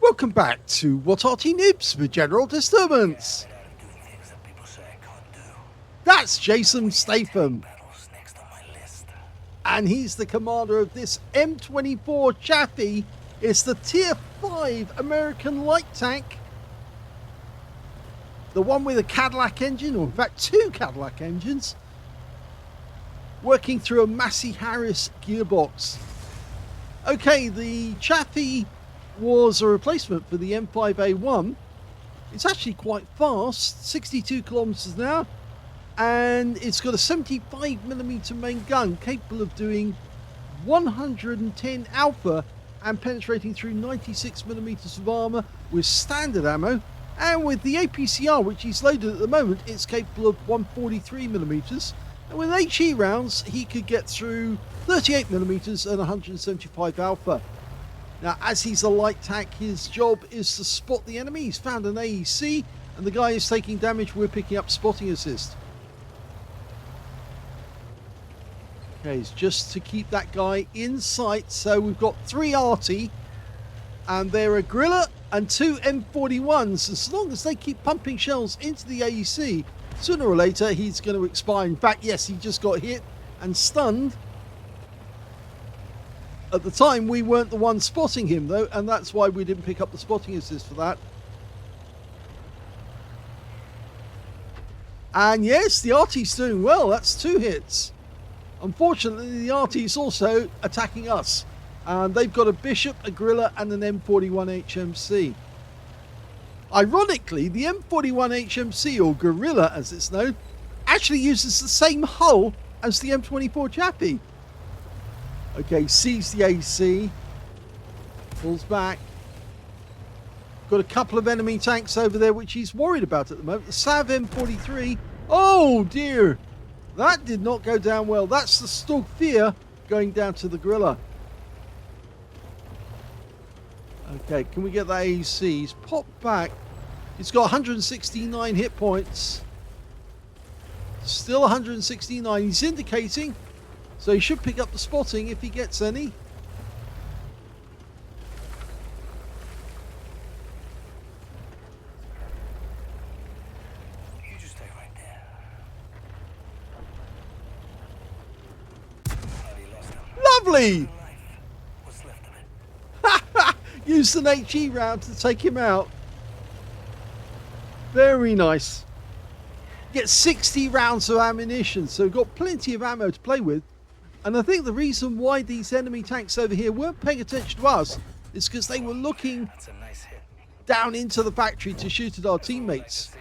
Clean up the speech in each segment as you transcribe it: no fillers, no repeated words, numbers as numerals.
Welcome back to What Arty Noobs with General Disturbance. That's Jason Statham. And he's the commander of this M24 Chaffee. It's the Tier 5 American light tank. The one with a Cadillac engine, or in fact 2 Cadillac engines. Working through a Massey Harris gearbox. Okay, the Chaffee was a replacement for the M5A1. It's actually quite fast, 62 kilometers an hour, and it's got a 75mm main gun capable of doing 110 alpha and penetrating through 96mm of armor with standard ammo. And with the APCR, which he's loaded at the moment, it's capable of 143mm. And with HE rounds, he could get through 38mm and 175 alpha. Now, as he's a light tank, his job is to spot the enemy. He's found an AEC, and the guy is taking damage. We're picking up spotting assist. Okay, it's just to keep that guy in sight. So we've got 3 Arty, and they're a Gorilla and 2 M41s. As long as they keep pumping shells into the AEC, sooner or later he's going to expire. In fact, yes, he just got hit and stunned. At the time, we weren't the ones spotting him, though, and that's why we didn't pick up the spotting assist for that. And yes, the Arty's doing well. That's 2 hits. Unfortunately, the Arty's also attacking us. And they've got a Bishop, a Gorilla, and an M41 HMC. Ironically, the M41 HMC, or Gorilla as it's known, actually uses the same hull as the M24 Chaffee. Okay, sees the AC, pulls back. Got a couple of enemy tanks over there which he's worried about at the moment. The Sav M43. Oh dear, that did not go down well. That's the Stugfear going down to the Gorilla. Okay, can we get that AEC? He's popped back. He's got 169 hit points. Still 169. He's indicating. So he should pick up the spotting if he gets any. You just stay right there. Lovely! What's left of it? Used an HE round to take him out. Very nice. Get 60 rounds of ammunition, so we've got plenty of ammo to play with. And I think the reason why these enemy tanks over here weren't paying attention to us is because they were looking down into the factory to shoot at our teammates.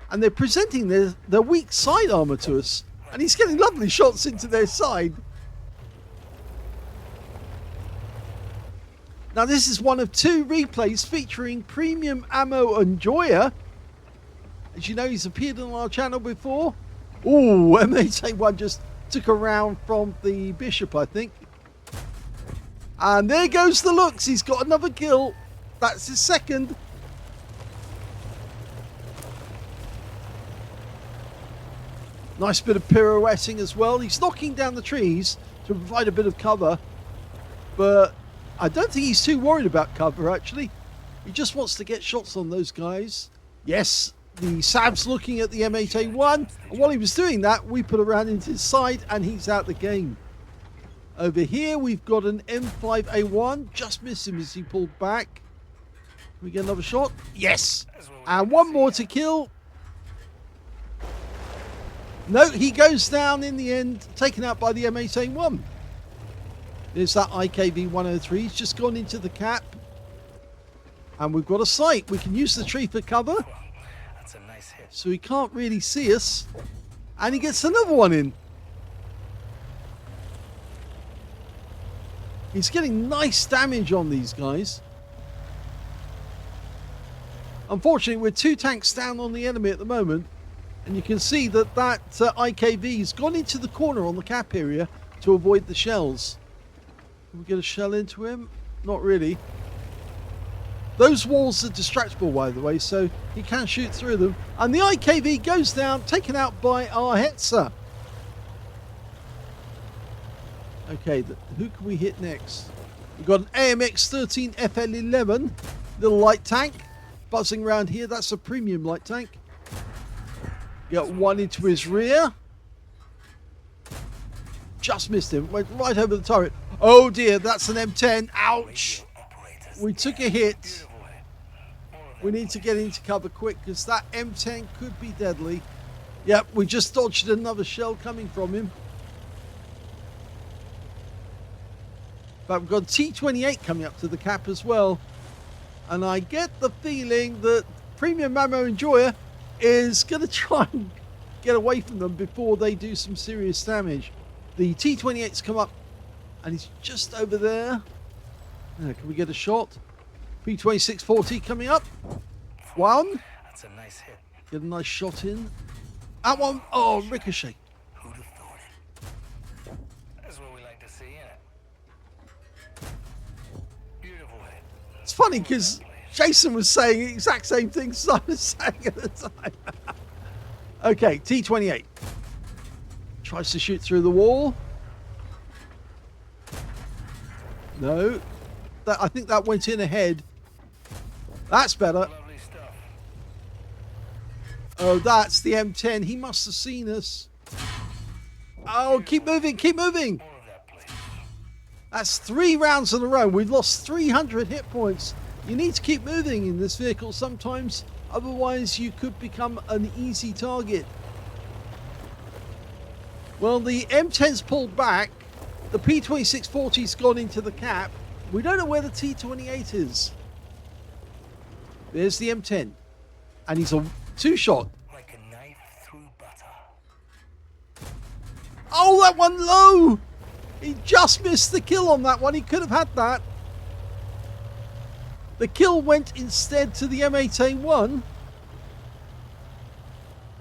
And they're presenting their weak side armor to us. And he's getting lovely shots into their side. Now this is one of 2 replays featuring PremiumAmmoEnjoyer. As you know, he's appeared on our channel before. Ooh, M8A1 just took a round from the Bishop, I think. And there goes the looks. He's got another kill. That's his second. Nice bit of pirouetting as well. He's knocking down the trees to provide a bit of cover. But I don't think he's too worried about cover, actually. He just wants to get shots on those guys. Yes. The Sav's looking at the M8A1, and while he was doing that, we put a round into his side, and he's out the game. Over here, we've got an M5A1. Just missed him as he pulled back. Can we get another shot? Yes! And one more to kill. No, he goes down in the end, taken out by the M8A1. There's that IKV-103. He's just gone into the cap. And we've got a sight. We can use the tree for cover. So he can't really see us. And he gets another one in. He's getting nice damage on these guys. Unfortunately, we're 2 tanks down on the enemy at the moment. And you can see that IKV has gone into the corner on the cap area to avoid the shells. Can we get a shell into him? Not really. Those walls are distractible, by the way, so he can shoot through them. And the IKV goes down, taken out by our Hetzer. Okay, who can we hit next? We've got an AMX-13 FL11. Little light tank buzzing around here. That's a premium light tank. Got one into his rear. Just missed him. Went right over the turret. Oh dear, that's an M10. Ouch. We took a hit. We need to get into cover quick because that M10 could be deadly. Yep, we just dodged another shell coming from him. But we've got T28 coming up to the cap as well. And I get the feeling that PremiumAmmoEnjoyer is going to try and get away from them before they do some serious damage. The T28's come up and he's just over there. Can we get a shot? P2640 coming up. One. That's a nice hit. Get a nice shot in. That one. Oh, ricochet. Who'd have thought it? That's what we like to see, innit? Beautiful hit. It's funny because Jason was saying the exact same things I was saying at the time. Okay, T28. Tries to shoot through the wall. No. I think that went in ahead. That's better. Lovely stuff. Oh, that's the M10. He must have seen us. Oh, keep moving, keep moving. More of that, please. That's 3 rounds in a row. We've lost 300 hit points. You need to keep moving in this vehicle sometimes. Otherwise, you could become an easy target. Well, the M10's pulled back. The P2640's gone into the cap. We don't know where the T28 is. There's the M10. And he's a 2-shot. Like a knife through butter. Oh, that one low! He just missed the kill on that one. He could have had that. The kill went instead to the M8A1.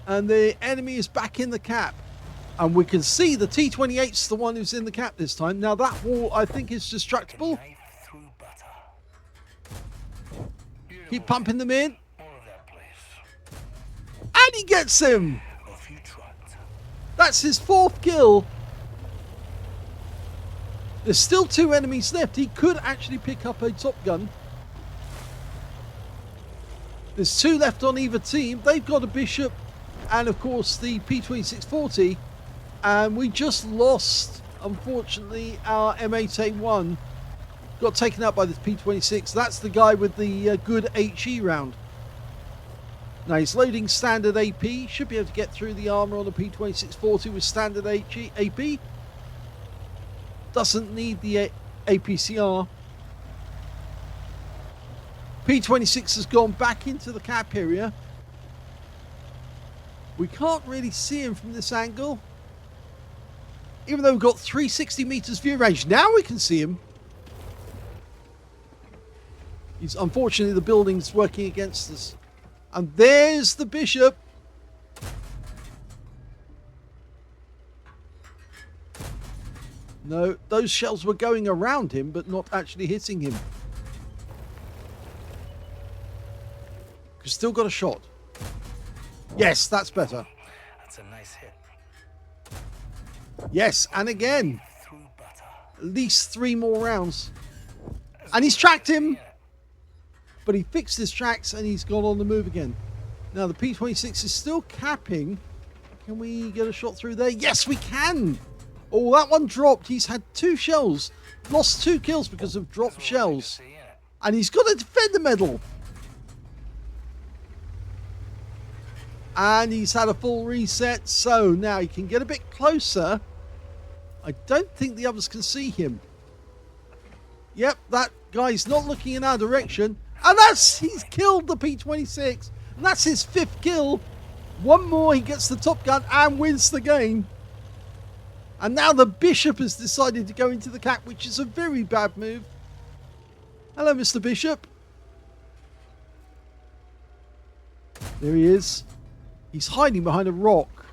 And the enemy is back in the cap. And we can see the T28's the one who's in the cap this time. Now that wall, I think, is destructible. Like a knife through butter. Beautiful. Keep pumping them in. More of that, please. And he gets him. Off you trot. That's his 4th kill. There's still 2 enemies left. He could actually pick up a top gun. There's 2 left on either team. They've got a Bishop and, of course, the P2640. And we just lost, unfortunately, our M8A1. Got taken out by the P26. That's the guy with the good HE round. Now he's loading standard AP. Should be able to get through the armor on the P2640 with standard AP. Doesn't need the APCR. P26 has gone back into the cap area. We can't really see him from this angle. Even though we've got 360 meters view range. Now we can see him. Unfortunately, the building's working against us. And there's the Bishop. No, those shells were going around him, but not actually hitting him. We've still got a shot. Yes, that's better. That's a nice hit. Yes, and again. Through butter. At least 3 more rounds. And he's tracked him. But he fixed his tracks and he's gone on the move again. Now the P26 is still capping. Can we get a shot through there? Yes, we can. Oh, that one dropped. He's had 2 shells. Lost 2 kills because of dropped shells. And he's got a defender medal. And he's had a full reset. So now he can get a bit closer. I don't think the others can see him. Yep, that guy's not looking in our direction. And he's killed the P26. And that's his 5th kill. 1 more, he gets the top gun and wins the game. And now the Bishop has decided to go into the cap, which is a very bad move. Hello, Mr. Bishop. There he is. He's hiding behind a rock.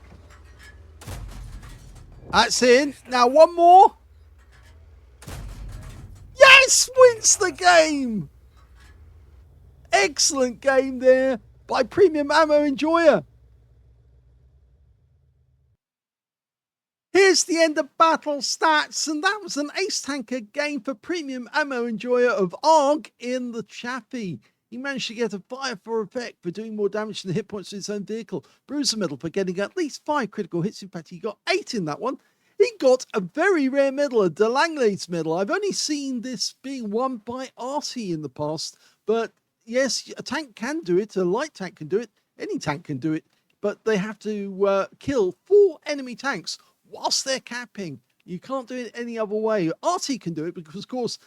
That's in. Now 1 more. Yes! Wins the game! Excellent game there by PremiumAmmoEnjoyer. Here's the end of battle stats, and that was an ace tanker game for PremiumAmmoEnjoyer of ARG in the Chaffee. He managed to get a fire for effect for doing more damage than the hit points of his own vehicle. Bruiser medal for getting at least 5 critical hits. In fact, he got 8 in that one. He got a very rare medal, a Aslains medal. I've only seen this being won by Arty in the past, but yes, a tank can do it, a light tank can do it, any tank can do it, but they have to kill 4 enemy tanks whilst they're capping. You can't do it any other way. Arty can do it because, of course,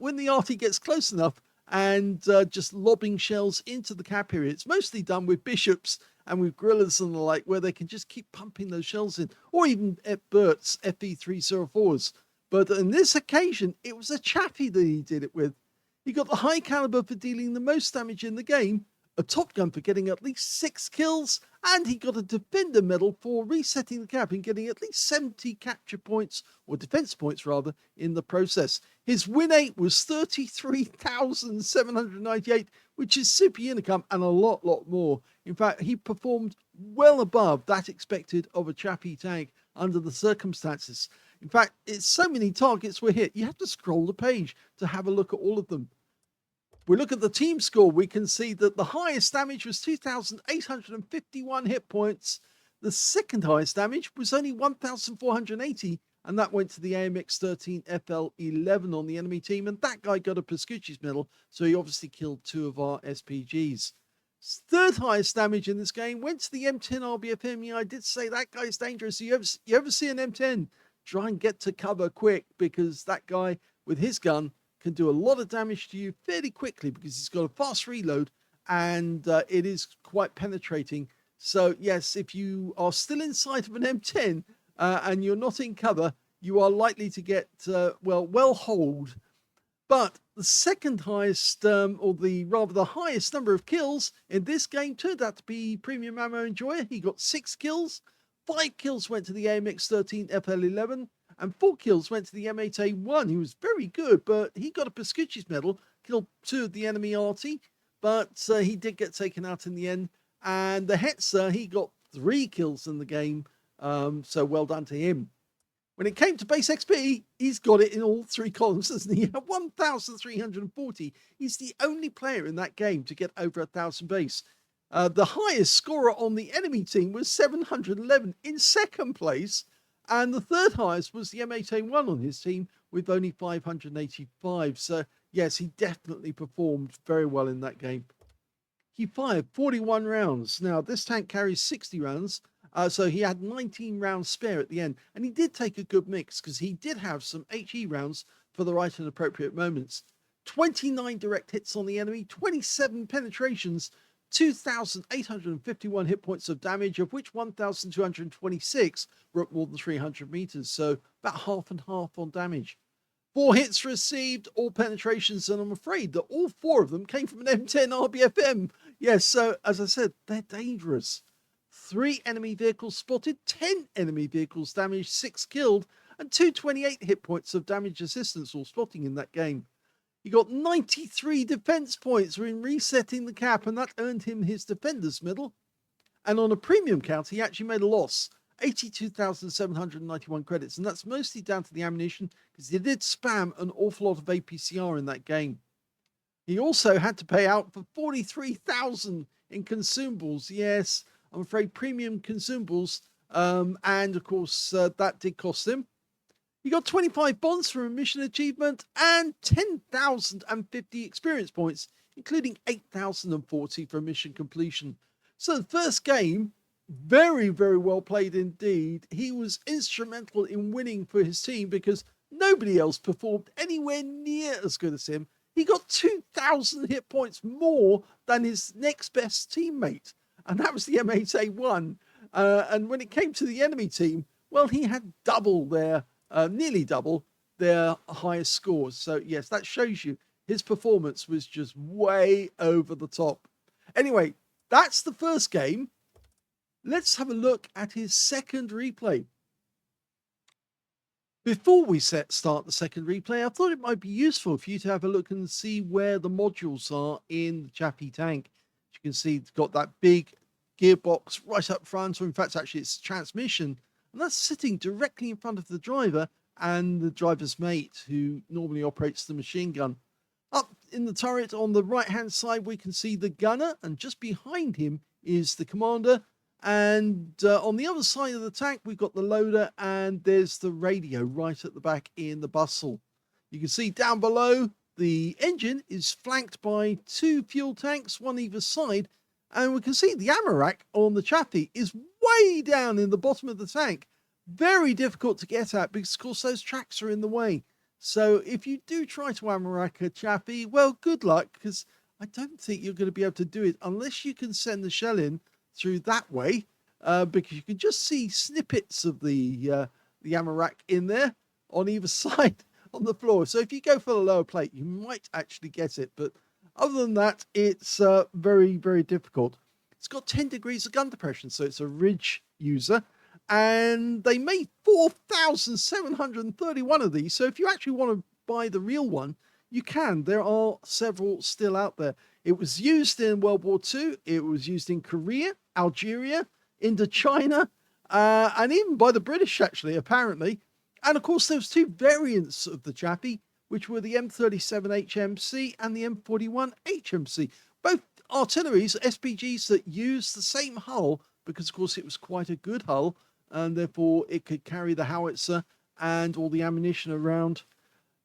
when the Arty gets close enough and just lobbing shells into the cap area, it's mostly done with bishops and with guerrillas and the like, where they can just keep pumping those shells in, or even at Bert's FE304s. But on this occasion, it was a Chaffee that he did it with. He got the high caliber for dealing the most damage in the game, a top gun for getting at least 6 kills, and he got a defender medal for resetting the cap and getting at least 70 capture points, or defense points rather, in the process. His win rate was 33,798, which is super unicum and a lot more. In fact, he performed well above that expected of a Chaffee tank under the circumstances. In fact, it's so many targets were hit, you have to scroll the page to have a look at all of them. We look at the team score, we can see that the highest damage was 2,851 hit points. The second highest damage was only 1,480, and that went to the AMX-13 FL11 on the enemy team, and that guy got a Pascucci's medal, so he obviously killed 2 of our SPGs. Third highest damage in this game went to the M10 RBFM. Yeah, I did say that guy's dangerous. You ever see an M10, try and get to cover quick, because that guy with his gun can do a lot of damage to you fairly quickly because he's got a fast reload and it is quite penetrating. So yes, if you are still inside of an M10 and you're not in cover, you are likely to get, well holed. But the second highest, or the highest number of kills in this game turned out to be PremiumAmmoEnjoyer. He got 6 kills. 5 kills went to the AMX-13 FL11. And 4 kills went to the M8A1. He was very good, but he got a Pascucci's medal, killed 2 of the enemy Arty, but he did get taken out in the end. And the Hetzer, he got 3 kills in the game, so well done to him. When it came to base XP, he's got it in all 3 columns, hasn't he? 1,340. He's the only player in that game to get over 1,000 base. The highest scorer on the enemy team was 711 in second place. And the third highest was the M8A1 on his team with only 585. So, yes, he definitely performed very well in that game. He fired 41 rounds. Now, this tank carries 60 rounds, so he had 19 rounds spare at the end. And he did take a good mix because he did have some HE rounds for the right and appropriate moments. 29 direct hits on the enemy, 27 penetrations, 2,851 hit points of damage, of which 1,226 were at more than 300 meters, so about half and half on damage. 4 hits received, all penetrations, and I'm afraid that all 4 of them came from an M10 RBFM. Yes, so as I said, they're dangerous. 3 enemy vehicles spotted, 10 enemy vehicles damaged, 6 killed, and 228 hit points of damage assistance or spotting in that game. He got 93 defense points in resetting the cap, and that earned him his defender's medal. And on a premium count, he actually made a loss, 82,791 credits, and that's mostly down to the ammunition because he did spam an awful lot of APCR in that game. He also had to pay out for 43,000 in consumables. Yes, I'm afraid premium consumables, and of course that did cost him. He got 25 bonds for a mission achievement and 10,050 experience points, including 8,040 for mission completion. So the first game, very well played indeed. He was instrumental in winning for his team because nobody else performed anywhere near as good as him. He got 2,000 hit points more than his next best teammate, and that was the M8A1. And when it came to the enemy team, well, he had nearly double their highest scores. So yes, that shows you his performance was just way over the top. Anyway, that's the first game. Let's have a look at his second replay. Before we start the second replay, I thought it might be useful for you to have a look and see where the modules are in the Chaffee tank. As you can see, it's got that big gearbox right up front, or in fact, actually it's transmission. And that's sitting directly in front of the driver and the driver's mate, who normally operates the machine gun. Up in the turret on the right hand side we can see the gunner, and just behind him is the commander, and on the other side of the tank we've got the loader, and there's the radio right at the back in the bustle. You can see down below the engine is flanked by 2 fuel tanks, one either side, and we can see the ammo rack on the Chaffee is way down in the bottom of the tank. Very difficult to get at because of course those tracks are in the way. So if you do try to ammo rack a Chaffee, well, good luck, because I don't think you're going to be able to do it unless you can send the shell in through that way, because you can just see snippets of the ammo rack in there on either side on the floor. So if you go for the lower plate, you might actually get it. But other than that, it's very, very difficult. It's got 10 degrees of gun depression, so it's a ridge user. And they made 4,731 of these. So if you actually want to buy the real one, you can. There are several still out there. It was used in World War II. It was used in Korea, Algeria, Indochina, and even by the British, actually, apparently. And of course, there's 2 variants of the Chaffee, which were the M37 HMC and the M41 HMC. Both artilleries, SPGs that use the same hull, because of course it was quite a good hull, and therefore it could carry the howitzer and all the ammunition around.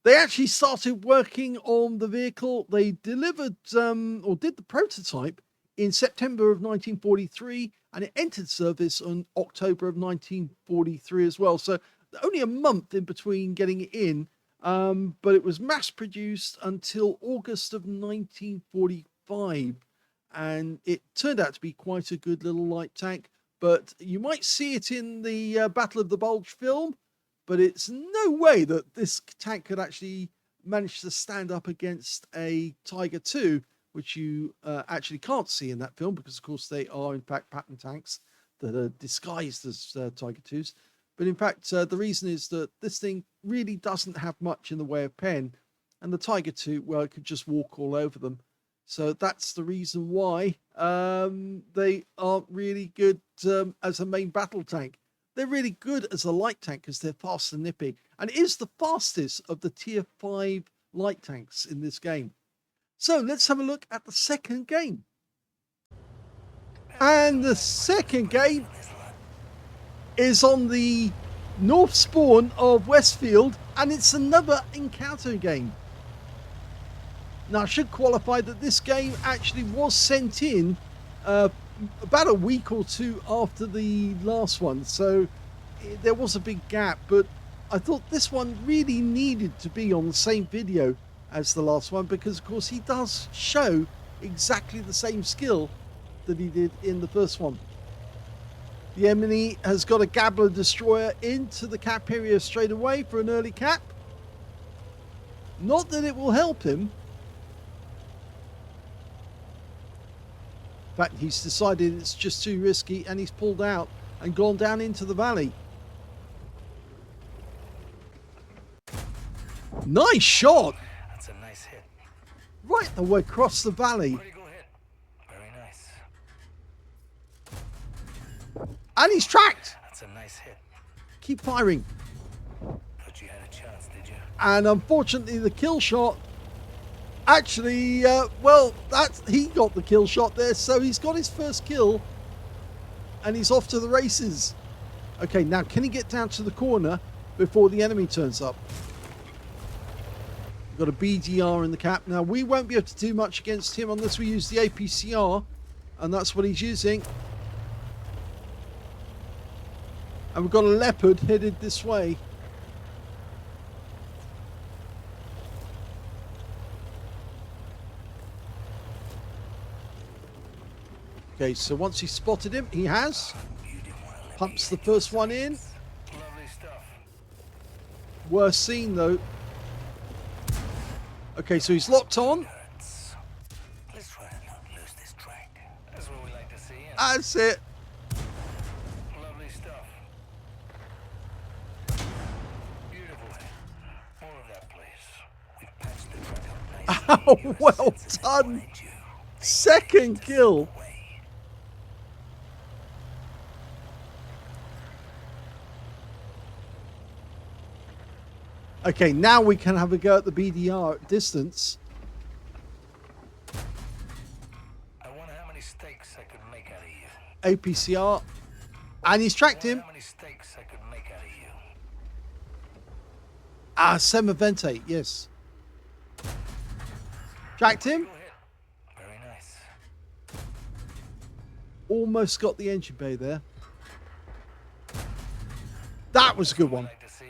They actually started working on the vehicle. They delivered or did the prototype in September of 1943, and it entered service in October of 1943 as well. So only a month in between getting it in, but it was mass produced until August of 1945. And it turned out to be quite a good little light tank. But you might see it in the Battle of the Bulge film, but it's no way that this tank could actually manage to stand up against a Tiger II, which you actually can't see in that film, because of course they are in fact Patton tanks that are disguised as Tiger IIs. But in fact, the reason is that this thing really doesn't have much in the way of pen, and the Tiger II, well, it could just walk all over them. So that's the reason why they aren't really good as a main battle tank. They're really good as a light tank because they're fast and nippy, and it is the fastest of the tier 5 light tanks in this game. So let's have a look at the second game. And the second game is on the north spawn of Westfield, and it's another encounter game. Now, I should qualify that this game actually was sent in about a week or 2 after the last one, so there was a big gap, but I thought this one really needed to be on the same video as the last one, because of course he does show exactly the same skill that he did in the first one. The enemy has got a Gabbler destroyer into the cap area straight away for an early cap. Not that it will help him. In fact, he's decided it's just too risky, and he's pulled out and gone down into the valley. Nice shot! That's a nice hit. Right the way across the valley. Pretty good hit. Very nice. And he's tracked! That's a nice hit. Keep firing. Thought you had a chance, did you? And unfortunately, the kill shot actually, well, he got the kill shot there, so he's got his first kill, and he's off to the races. Okay, now can he get down to the corner before the enemy turns up? We've got a BDR in the cap. Now, we won't be able to do much against him unless we use the APCR, and that's what he's using. And we've got a Leopard headed this way. Okay, so once he spotted him, he has. Pumps the first one in. Lovely stuff. Worst scene, though. Okay, so he's locked on. Let's try and not lose this track. That's what we like to see. That's it. Lovely stuff. Beautiful hit. More of that, please. We've patched the track up nicely. Oh, well done. Second kill. Okay, now we can have a go at the BDR at distance. steaks I could make out of you. APCR. And he's tracked him. How many steaks I could make out of you. Ah, Semaventate, yes. Tracked him. Very nice. Almost got the engine bay there. That was a good one. Like to see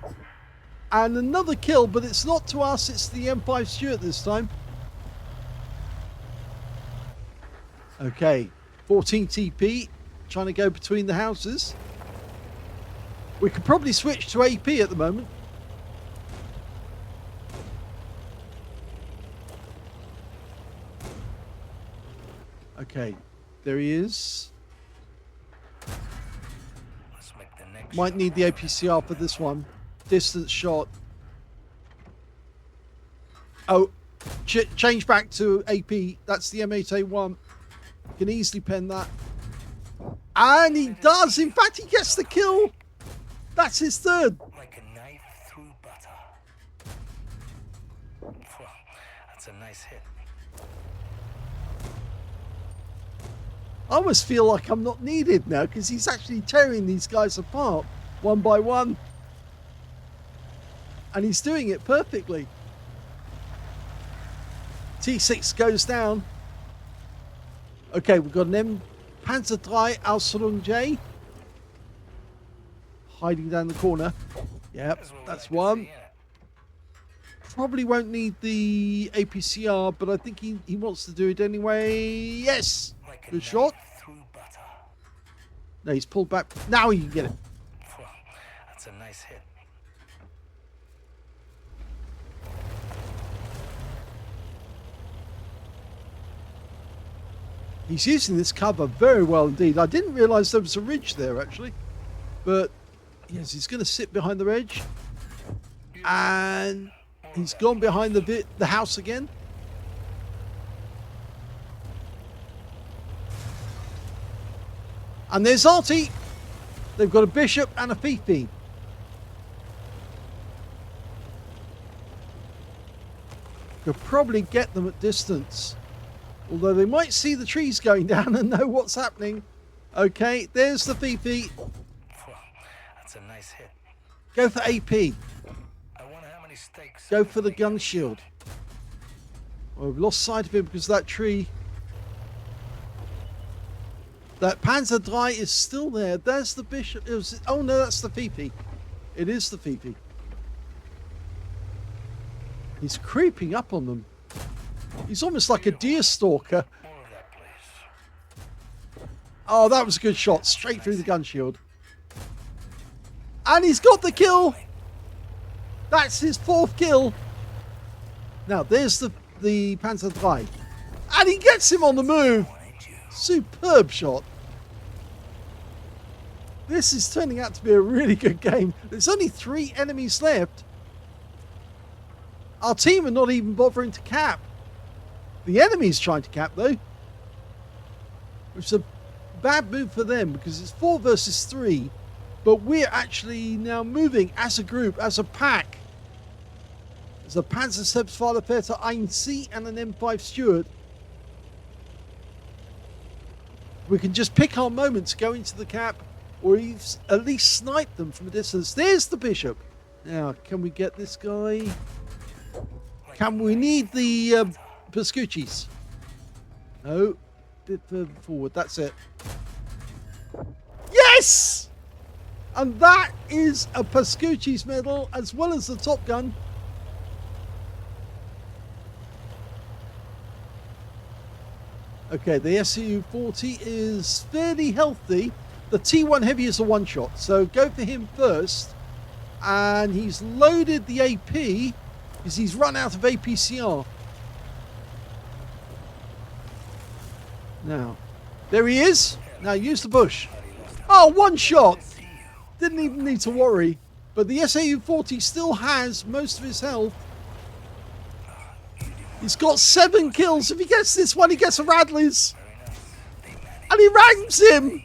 it. And another kill, but it's not to us, it's the M5 Stuart this time. Okay, 14 TP, trying to go between the houses. We could probably switch to AP at the moment. Okay, there he is. Let's make the next Might shot. need the APCR for this one. Distance shot. Oh, change back to AP. That's the M8A1. Can easily pen that. And he does. In fact, he gets the kill. That's his third. Like a knife through butter. Phew, that's a nice hit. I almost feel like I'm not needed now because he's actually tearing these guys apart one by one. And he's doing it perfectly. T6 goes down. Okay, we've got an M Panzer III Aslains J. Hiding down the corner. Yep, that's one. Probably won't need the APCR, but I think he wants to do it anyway. Yes! Good shot. No, he's pulled back. Now he can get it. That's a nice hit. He's using this cover very well indeed. I didn't realise there was a ridge there actually. But yes, he's going to sit behind the ridge. And he's gone behind the house again. And there's Arty. They've got a Bishop and a Fifi. Could probably get them at distance. Although they might see the trees going down and know what's happening. Okay, there's the Fifi. That's a nice hit. Go for AP. I wonder how many steaks. Go for the gun shield. Oh, we've lost sight of him because of that tree. That Panzer III is still there. There's the Bishop. Oh no, that's the Fifi. It is the Fifi. He's creeping up on them. He's almost like a deer stalker. More of that, please. Oh, that was a good shot. Straight through the gun shield. And he's got the kill. That's his fourth kill. Now, there's the Panzer III. And he gets him on the move. Superb shot. This is turning out to be a really good game. There's only 3 enemies left. Our team are not even bothering to cap. The enemy's trying to cap though. Which is a bad move for them because it's 4 versus 3. But we're actually now moving as a group, as a pack. There's a Panzer Selbstfahrerfährte 1C and an M5 Stuart. We can just pick our moments, go into the cap, or at least snipe them from a distance. There's the Bishop. Now, can we get this guy? Can we need the Pascucci's? No. Bit further forward. That's it. Yes! And that is a Pascucci's medal as well as the Top Gun. Okay, the SU-40 is fairly healthy. The T1 Heavy is a one-shot, so go for him first. And he's loaded the AP because he's run out of APCR. Now, there he is. Now use the bush. Oh, one shot. Didn't even need to worry. But the SAU-40 still has most of his health. He's got 7 kills. If he gets this one, he gets a Radley's. And he rams him.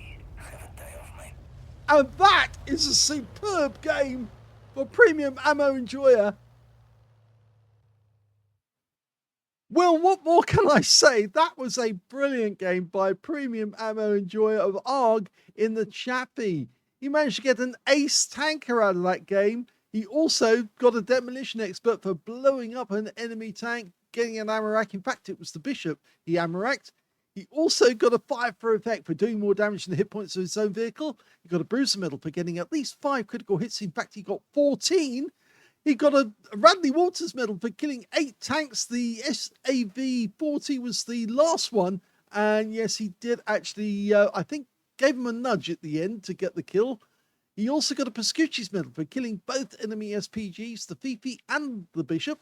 And that is a superb game for Premium Ammo Enjoyer. Well, what more can I say? That was a brilliant game by PremiumAmmoEnjoyer of ARG in the Chaffee. He managed to get an ace tanker out of that game. He also got a demolition expert for blowing up an enemy tank, getting an ammo rack. In fact, it was the Bishop he ammo racked. He also got a fire for effect for doing more damage than the hit points of his own vehicle. He got a bruiser medal for getting at least 5 critical hits. In fact, he got 14. He got a Radley Walters medal for killing 8 tanks. The SAV-40 was the last one. And yes, he did actually, I think, gave him a nudge at the end to get the kill. He also got a Pascucci's medal for killing both enemy SPGs, the Fifi and the Bishop.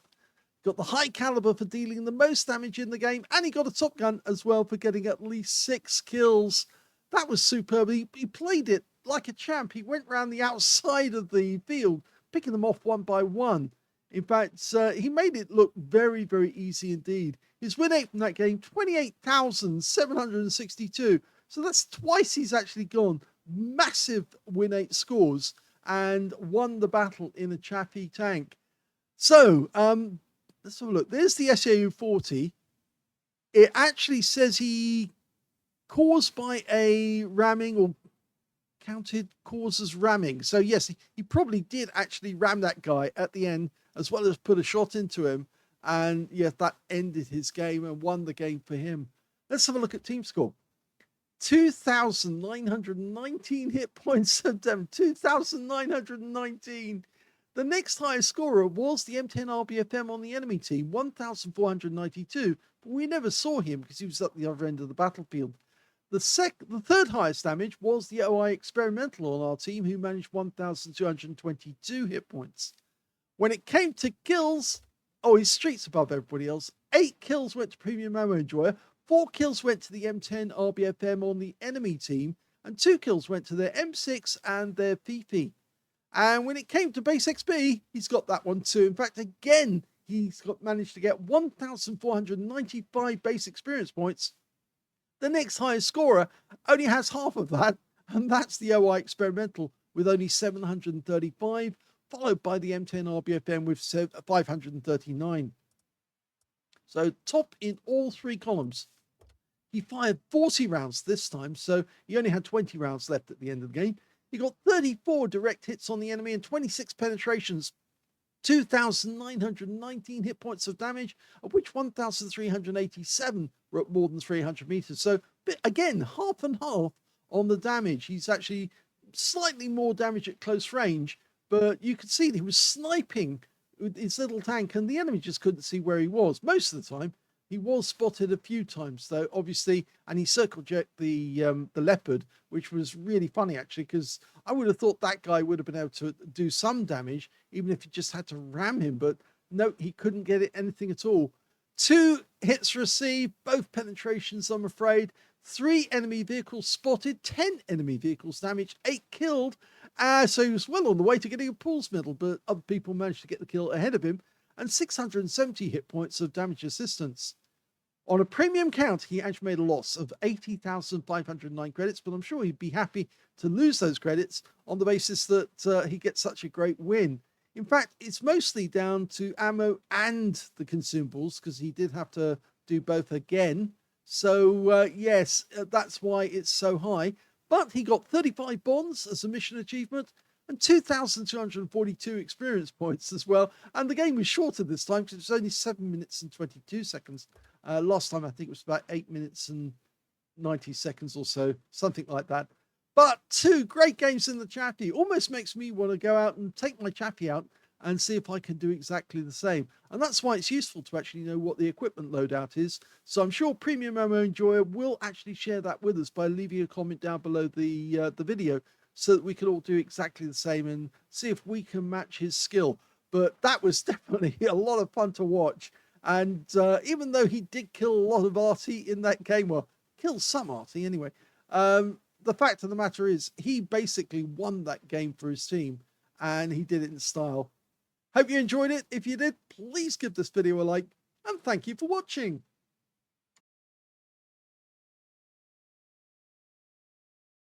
Got the high caliber for dealing the most damage in the game. And he got a Top Gun as well for getting at least 6 kills. That was superb. He played it like a champ. He went around the outside of the field, picking them off one by one. In fact, he made it look very, very easy indeed. His win rate from that game, 28,762. So that's twice he's actually gone. Massive win rate scores and won the battle in a Chaffee tank. So, let's have a look. There's the SAU-40. It actually says he caused by a ramming or counted causes ramming. So yes, he probably did actually ram that guy at the end, as well as put a shot into him. And yes, that ended his game and won the game for him. Let's have a look at team score. 2,919 hit points of damage. 2,919. The next highest scorer was the M10 RBFM on the enemy team, 1,492. But we never saw him because he was at the other end of the battlefield. The third highest damage was the OI Experimental on our team, who managed 1,222 hit points. When it came to kills, he's streets above everybody else. 8 kills went to PremiumAmmoEnjoyer, 4 kills went to the M10 RBFM on the enemy team, and 2 kills went to their M6 and their Fifi. And when it came to base XP, he's got that one too. In fact, again, he's managed to get 1,495 base experience points. The next highest scorer only has half of that, and that's the OI Experimental with only 735, followed by the M10 RBFM with 539. So top in all 3 columns. He fired 40 rounds this time, so he only had 20 rounds left at the end of the game. He got 34 direct hits on the enemy and 26 penetrations, 2,919 hit points of damage, of which 1,387 were at more than 300 meters. So, again, half and half on the damage. He's actually slightly more damage at close range, but you could see that he was sniping with his little tank, and the enemy just couldn't see where he was. Most of the time, he was spotted a few times, though, obviously, and he circle jerked the Leopard, which was really funny, actually, because I would have thought that guy would have been able to do some damage, even if he just had to ram him, but no, he couldn't get anything at all. 2 hits received, both penetrations, I'm afraid. 3 enemy vehicles spotted, 10 enemy vehicles damaged, 8 killed. So he was well on the way to getting a Paul's medal, but other people managed to get the kill ahead of him, and 670 hit points of damage assistance. On a premium count, he actually made a loss of 80,509 credits, but I'm sure he'd be happy to lose those credits on the basis that he gets such a great win. In fact, it's mostly down to ammo and the consumables, because he did have to do both again. So, yes, that's why it's so high. But he got 35 bonds as a mission achievement and 2,242 experience points as well. And the game was shorter this time because it was only 7 minutes and 22 seconds. Last time, I think it was about 8 minutes and 90 seconds or so, something like that. But 2 great games in the Chaffee. Almost makes me want to go out and take my Chaffee out and see if I can do exactly the same. And that's why it's useful to actually know what the equipment loadout is. So I'm sure PremiumAmmoEnjoyer will actually share that with us by leaving a comment down below the video, so that we can all do exactly the same and see if we can match his skill. But that was definitely a lot of fun to watch. And even though he did kill a lot of Arty in that game, well, killed some Arty anyway, the fact of the matter is he basically won that game for his team, and he did it in style. Hope you enjoyed it. If you did, please give this video a like, and thank you for watching.